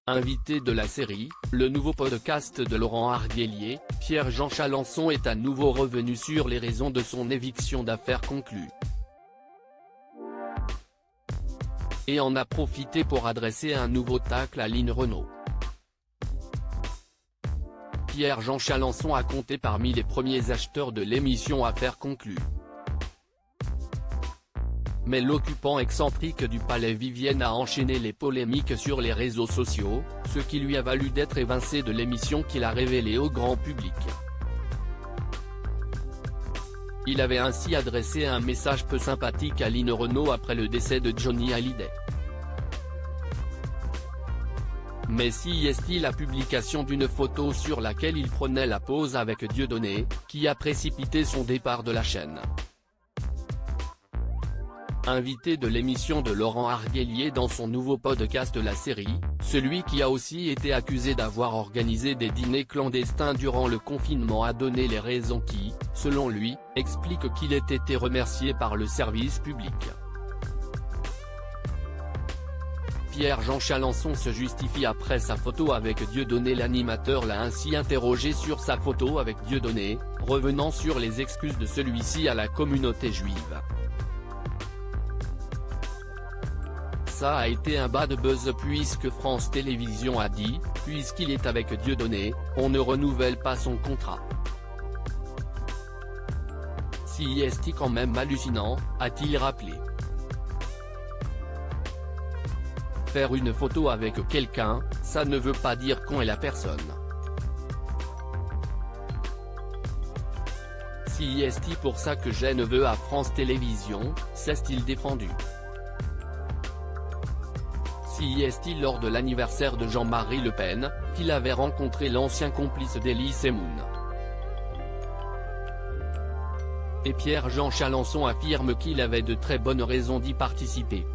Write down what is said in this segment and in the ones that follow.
Invité de la série, le nouveau podcast de Laurent Arguelier, Pierre-Jean Chalençon est à nouveau revenu sur les raisons de son éviction d'affaires conclue. Et en a profité pour adresser un nouveau tacle à Line Renaud. Pierre-Jean Chalençon a compté parmi les premiers acheteurs de l'émission Affaires conclues. Mais l'occupant excentrique du palais Vivienne a enchaîné les polémiques sur les réseaux sociaux, ce qui lui a valu d'être évincé de l'émission qu'il a révélée au grand public. Il avait ainsi adressé un message peu sympathique à Line Renaud après le décès de Johnny Hallyday. Mais si est-il la publication d'une photo sur laquelle il prenait la pose avec Dieudonné, qui a précipité son départ de la chaîne. Invité de l'émission de Laurent Arguelier dans son nouveau podcast La Série, celui qui a aussi été accusé d'avoir organisé des dîners clandestins durant le confinement a donné les raisons qui, selon lui, expliquent qu'il ait été remercié par le service public. Pierre-Jean Chalençon se justifie après sa photo avec Dieudonné. L'animateur l'a ainsi interrogé sur sa photo avec Dieudonné, revenant sur les excuses de celui-ci à la communauté juive. Ça a été un bad buzz puisque France Télévisions a dit, puisqu'il est avec Dieudonné, on ne renouvelle pas son contrat. Si est-il quand même hallucinant, a-t-il rappelé. Faire une photo avec quelqu'un, ça ne veut pas dire qu'on est la personne. Si est-il pour ça que j'ai neveu à France Télévisions, s'est-il défendu. Si est-il lors de l'anniversaire de Jean-Marie Le Pen, qu'il avait rencontré l'ancien complice d'Elie Semoun. Et Pierre-Jean Chalençon affirme qu'il avait de très bonnes raisons d'y participer.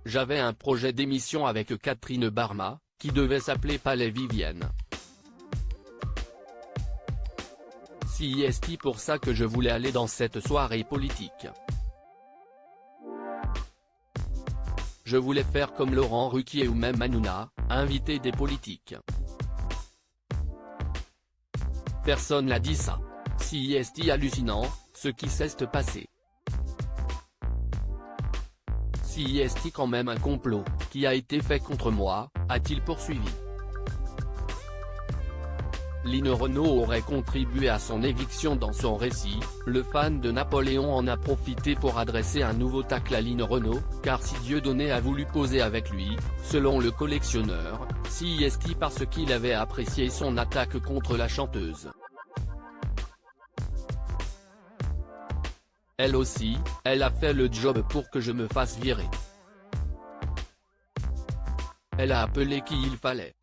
J'avais un projet d'émission avec Catherine Barma, qui devait s'appeler Palais Vivienne. Si est-il pour ça que je voulais aller dans cette soirée politique. Je voulais faire comme Laurent Ruquier ou même Hanouna, inviter des politiques. Personne n'a dit ça. Si est-il hallucinant, ce qui s'est passé. Si est-il quand même un complot, qui a été fait contre moi, a-t-il poursuivi. Line Renaud aurait contribué à son éviction dans son récit, le fan de Napoléon en a profité pour adresser un nouveau tacle à Line Renaud, car si Dieudonné a voulu poser avec lui, selon le collectionneur, si est-il parce qu'il avait apprécié son attaque contre la chanteuse. Elle aussi, elle a fait le job pour que je me fasse virer. Elle a appelé qui il fallait.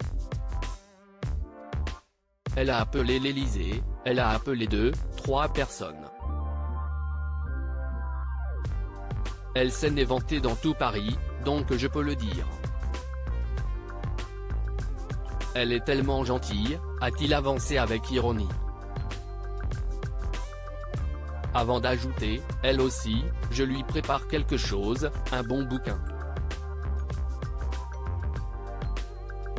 Elle a appelé l'Élysée, elle a appelé 2, 3 personnes. Elle s'est éventée dans tout Paris, donc je peux le dire. Elle est tellement gentille, a-t-il avancé avec ironie. Avant d'ajouter, elle aussi, je lui prépare quelque chose, un bon bouquin.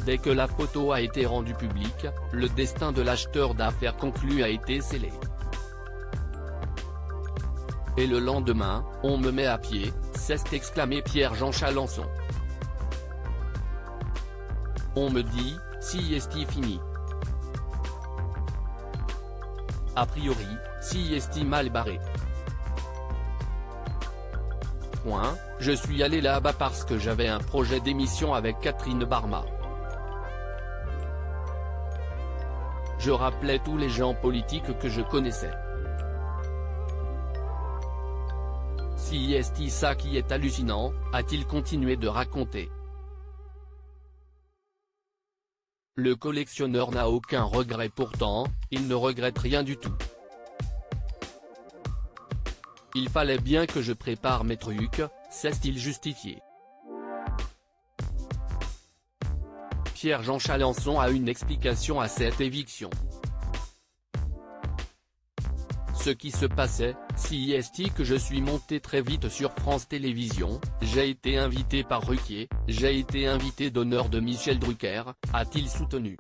Dès que la photo a été rendue publique, le destin de l'acheteur d'affaires conclues a été scellé. Et le lendemain, on me met à pied, s'est exclamé Pierre-Jean Chalençon. On me dit, si est-il fini. A priori, si est-il mal barré. Je suis allé là-bas parce que j'avais un projet d'émission avec Catherine Barma. Je rappelais tous les gens politiques que je connaissais. Si est-il ça qui est hallucinant, a-t-il continué de raconter. Le collectionneur n'a aucun regret pourtant, il ne regrette rien du tout. Il fallait bien que je prépare mes trucs, s'est-il justifié. Pierre-Jean Chalençon a une explication à cette éviction. ce qui se passait, si est que je suis monté très vite sur France Télévisions, j'ai été invité par Ruquier, j'ai été invité d'honneur de Michel Drucker, a-t-il soutenu.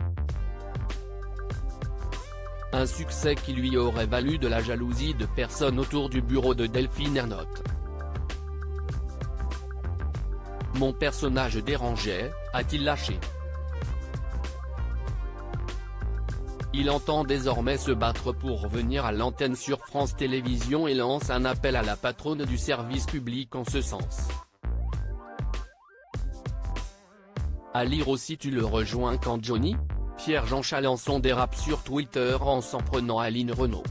Un succès qui lui aurait valu de la jalousie de personnes autour du bureau de Delphine Ernotte. Mon personnage dérangeait, a-t-il lâché. Il entend désormais se battre pour revenir à l'antenne sur France Télévisions et lance un appel à la patronne du service public en ce sens. À lire aussi tu le rejoins quand Johnny ? Pierre-Jean Chalencon dérape sur Twitter en s'en prenant à Aline Renaud.